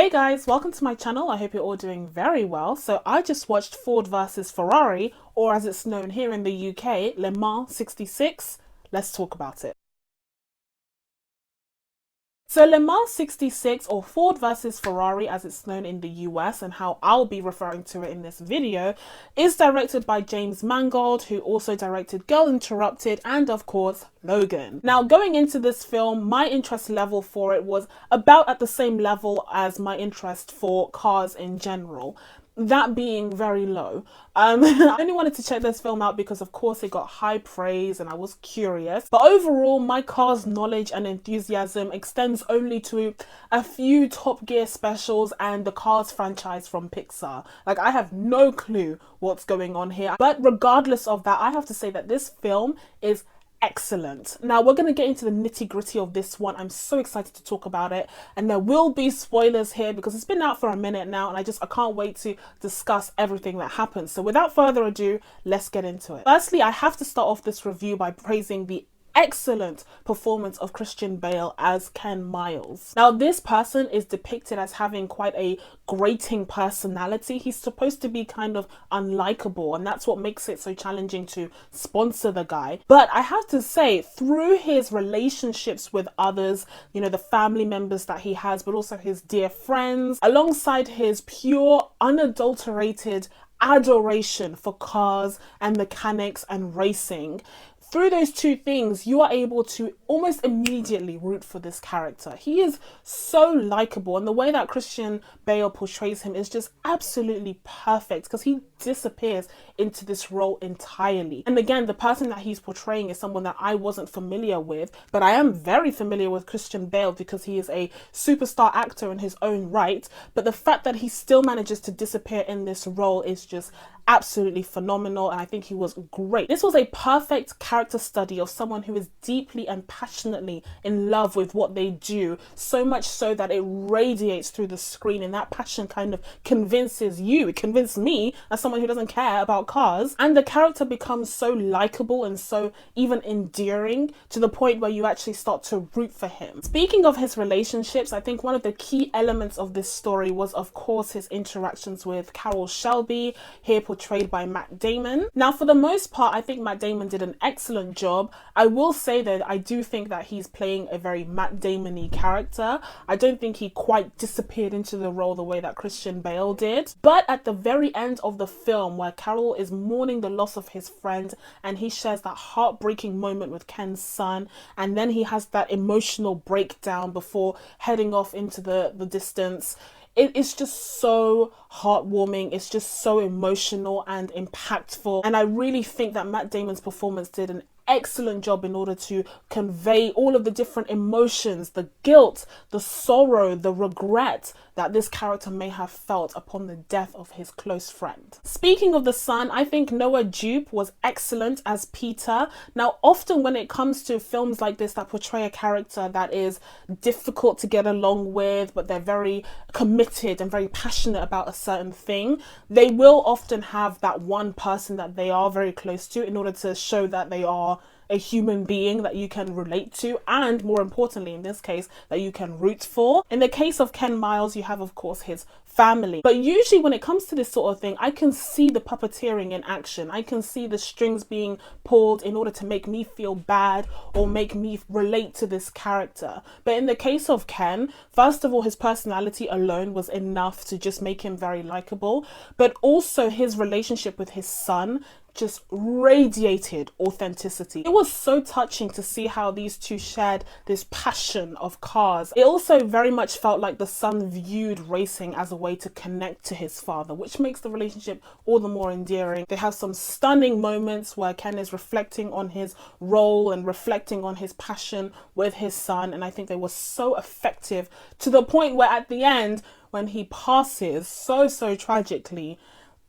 Hey guys, welcome to my channel. I hope you're all doing very well. So I just watched Ford versus Ferrari, or as it's known here in the UK, Le Mans 66. Let's talk about it. So Le Mans 66, or Ford versus Ferrari as it's known in the US and how I'll be referring to it in this video, is directed by James Mangold, who also directed Girl Interrupted and of course Logan. Now going into this film, my interest level for it was about at the same level as my interest for cars in general. That being very low. I only wanted to check this film out because of course it got high praise and I was curious. But overall, my Cars knowledge and enthusiasm extends only to a few Top Gear specials and the Cars franchise from Pixar. Like, I have no clue what's going on here. But regardless of that, I have to say that this film is excellent. Now we're going to get into the nitty-gritty of this one. I'm so excited to talk about it, and there will be spoilers here because it's been out for a minute now and I can't wait to discuss everything that happens. So without further ado, let's get into it. Firstly, I have to start off this review by praising the excellent performance of Christian Bale as Ken Miles. Now this person is depicted as having quite a grating personality. He's supposed to be kind of unlikable, and that's what makes it so challenging to sponsor the guy. But I have to say, through his relationships with others, you know, the family members that he has, but also his dear friends, alongside his pure, unadulterated adoration for cars and mechanics and racing, through those two things, you are able to almost immediately root for this character. He is so likable, and the way that Christian Bale portrays him is just absolutely perfect because he disappears into this role entirely. And again, the person that he's portraying is someone that I wasn't familiar with, but I am very familiar with Christian Bale because he is a superstar actor in his own right. But the fact that he still manages to disappear in this role is just absolutely phenomenal, and I think he was great. This was a perfect character study of someone who is deeply and passionately in love with what they do, so much so that it radiates through the screen, and that passion kind of convinces you, it convinced me as someone who doesn't care about cars, and the character becomes so likable and so even endearing to the point where you actually start to root for him. Speaking of his relationships, I think one of the key elements of this story was of course his interactions with Carroll Shelby, here portrayed by Matt Damon. Now for the most part, I think Matt Damon did an excellent job. I will say that I do think that he's playing a very Matt Damon-y character. I don't think he quite disappeared into the role the way that Christian Bale did. But at the very end of the film, where Carroll is mourning the loss of his friend and he shares that heartbreaking moment with Ken's son, and then he has that emotional breakdown before heading off into the distance, it is just so heartwarming. It's just so emotional and impactful. And I really think that Matt Damon's performance did an excellent job in order to convey all of the different emotions, the guilt, the sorrow, the regret that this character may have felt upon the death of his close friend. Speaking of the son, I think Noah Jupe was excellent as Peter. Now, often when it comes to films like this that portray a character that is difficult to get along with, but they're very committed and very passionate about a certain thing, they will often have that one person that they are very close to in order to show that they are a human being that you can relate to, and more importantly in this case, that you can root for. In the case of Ken Miles, you have of course his family. But usually when it comes to this sort of thing, I can see the puppeteering in action. I can see the strings being pulled in order to make me feel bad or make me relate to this character. But in the case of Ken, first of all, his personality alone was enough to just make him very likable, but also his relationship with his son just radiated authenticity. It was so touching to see how these two shared this passion of cars. It also very much felt like the son viewed racing as a way to connect to his father, which makes the relationship all the more endearing. They have some stunning moments where Ken is reflecting on his role and reflecting on his passion with his son, and I think they were so effective to the point where at the end, when he passes so tragically,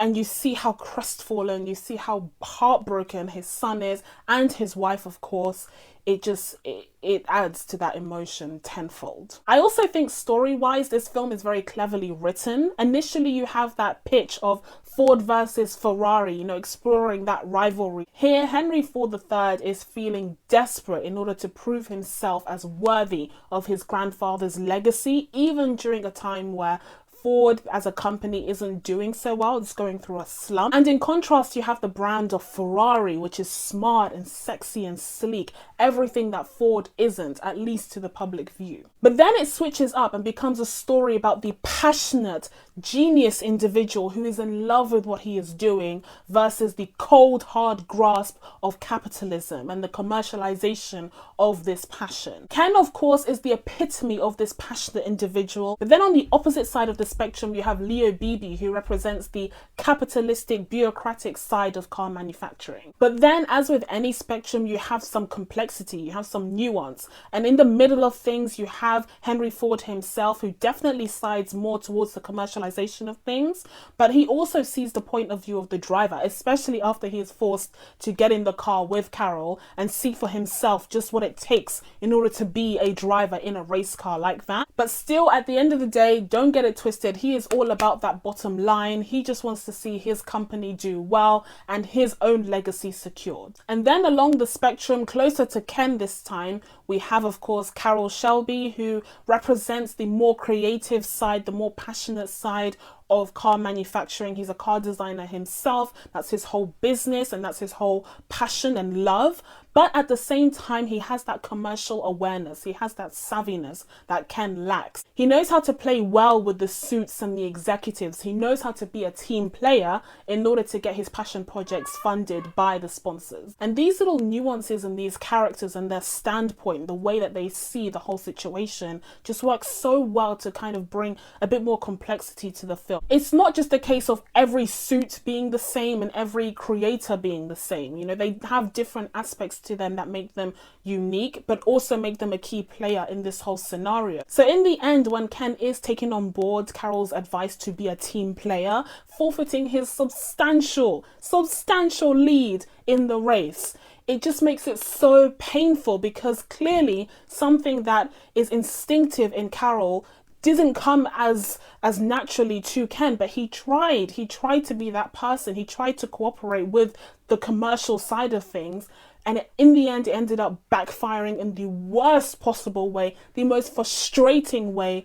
and you see how crestfallen, you see how heartbroken his son is, and his wife, of course. It adds to that emotion tenfold. I also think story-wise, this film is very cleverly written. Initially, you have that pitch of Ford versus Ferrari, you know, exploring that rivalry. Here, Henry Ford III is feeling desperate in order to prove himself as worthy of his grandfather's legacy, even during a time where Ford as a company isn't doing so well, it's going through a slump. And in contrast, you have the brand of Ferrari, which is smart and sexy and sleek, everything that Ford isn't, at least to the public view. But then it switches up and becomes a story about the passionate, genius individual who is in love with what he is doing versus the cold, hard grasp of capitalism and the commercialization of this passion. Ken, of course, is the epitome of this passionate individual. But then on the opposite side of the spectrum, you have Leo Beebe, who represents the capitalistic, bureaucratic side of car manufacturing. But then, as with any spectrum, you have some complexity, you have some nuance. And in the middle of things, you have Henry Ford himself, who definitely sides more towards the commercialization of things, but he also sees the point of view of the driver, especially after he is forced to get in the car with Carroll and see for himself just what it takes in order to be a driver in a race car like that. But still, at the end of the day, don't get it twisted, he is all about that bottom line. He just wants to see his company do well and his own legacy secured. And then along the spectrum, closer to Ken this time, we have, of course, Carroll Shelby, who represents the more creative side, the more passionate side of car manufacturing. He's a car designer himself. That's his whole business and that's his whole passion and love. But at the same time, he has that commercial awareness. He has that savviness that Ken lacks. He knows how to play well with the suits and the executives. He knows how to be a team player in order to get his passion projects funded by the sponsors. And these little nuances in these characters and their standpoint, the way that they see the whole situation, just works so well to kind of bring a bit more complexity to the film. It's not just a case of every suit being the same and every creator being the same. You know, they have different aspects to them that make them unique, but also make them a key player in this whole scenario. So in the end, when Ken is taking on board Carroll's advice to be a team player, forfeiting his substantial lead in the race, it just makes it so painful, because clearly something that is instinctive in Carroll didn't come as naturally to Ken, but he tried to be that person. He tried to cooperate with the commercial side of things, and in the end it ended up backfiring in the worst possible way, the most frustrating way.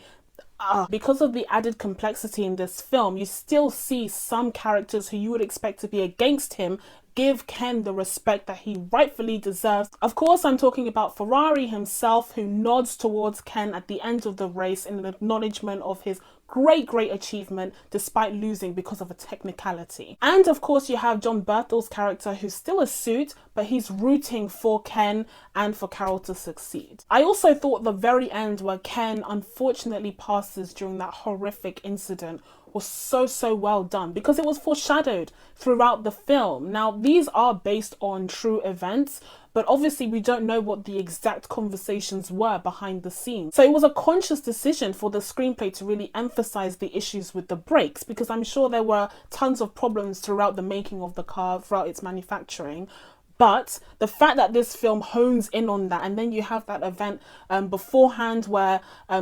Because of the added complexity in this film, you still see some characters who you would expect to be against him give Ken the respect that he rightfully deserves. Of course, I'm talking about Ferrari himself, who nods towards Ken at the end of the race in an acknowledgement of his great achievement despite losing because of a technicality. And of course, you have John Berthel's character, who's still a suit, but he's rooting for Ken and for Carroll to succeed. I also thought the very end, where Ken unfortunately passes during that horrific incident, was so well done, because it was foreshadowed throughout the film. Now, these are based on true events, but obviously we don't know what the exact conversations were behind the scenes. So it was a conscious decision for the screenplay to really emphasize the issues with the brakes, because I'm sure there were tons of problems throughout the making of the car, throughout its manufacturing. But the fact that this film hones in on that, and then you have that event beforehand where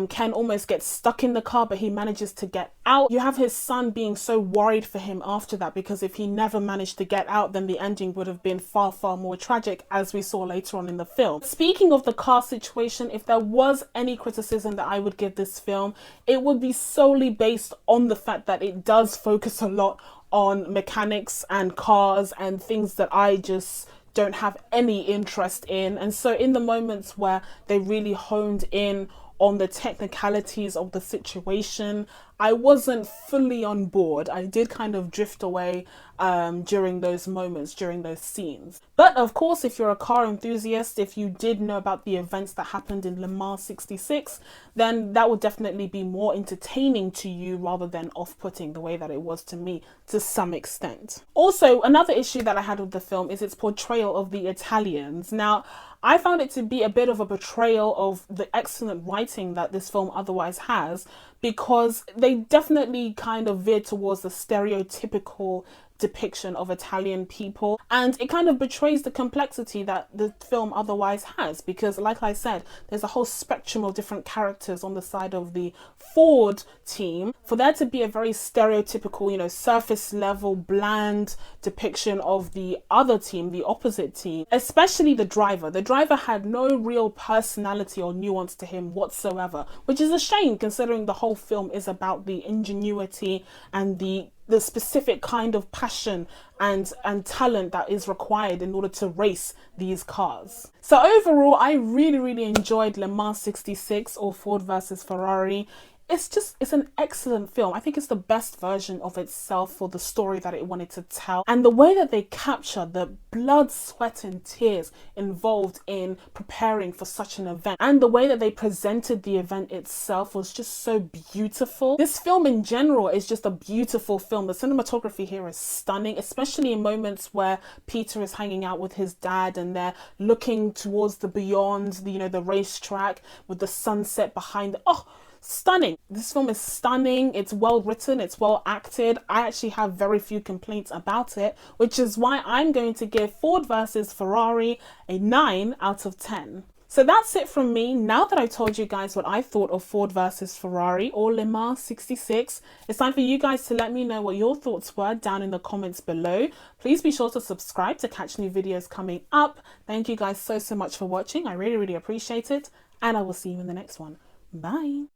Ken almost gets stuck in the car, but he manages to get out. You have his son being so worried for him after that, because if he never managed to get out, then the ending would have been far more tragic, as we saw later on in the film. Speaking of the car situation, if there was any criticism that I would give this film, it would be solely based on the fact that it does focus a lot on mechanics and cars and things that I just don't have any interest in. And so in the moments where they really honed in on the technicalities of the situation, I wasn't fully on board. I did kind of drift away during those moments, during those scenes. But of course, if you're a car enthusiast, if you did know about the events that happened in Le Mans 66, then that would definitely be more entertaining to you rather than off-putting the way that it was to me to some extent. Also, another issue that I had with the film is its portrayal of the Italians. Now, I found it to be a bit of a betrayal of the excellent writing that this film otherwise has, because they definitely kind of veer towards the stereotypical depiction of Italian people, and it kind of betrays the complexity that the film otherwise has, because like I said, there's a whole spectrum of different characters on the side of the Ford team. For there to be a very stereotypical, you know, surface level bland depiction of the other team, the opposite team, especially the driver had no real personality or nuance to him whatsoever, which is a shame considering the whole film is about the ingenuity and the specific kind of passion and talent that is required in order to race these cars. So overall, I really enjoyed Le Mans 66, or Ford versus Ferrari. It's an excellent film. I think it's the best version of itself for the story that it wanted to tell. And the way that they capture the blood, sweat and tears involved in preparing for such an event, and the way that they presented the event itself was just so beautiful. This film in general is just a beautiful film. The cinematography here is stunning, especially in moments where Peter is hanging out with his dad and they're looking towards the beyond, you know, the racetrack with the sunset behind. Oh, stunning. This film is stunning. It's well written, it's well acted. I actually have very few complaints about it, which is why I'm going to give Ford versus Ferrari a 9 out of 10. So that's it from me. Now that I told you guys what I thought of Ford versus Ferrari, or Le Mans 66, it's time for you guys to let me know what your thoughts were down in the comments below. Please be sure to subscribe to catch new videos coming up. Thank you guys so much for watching. I really appreciate it, and I will see you in the next one. Bye.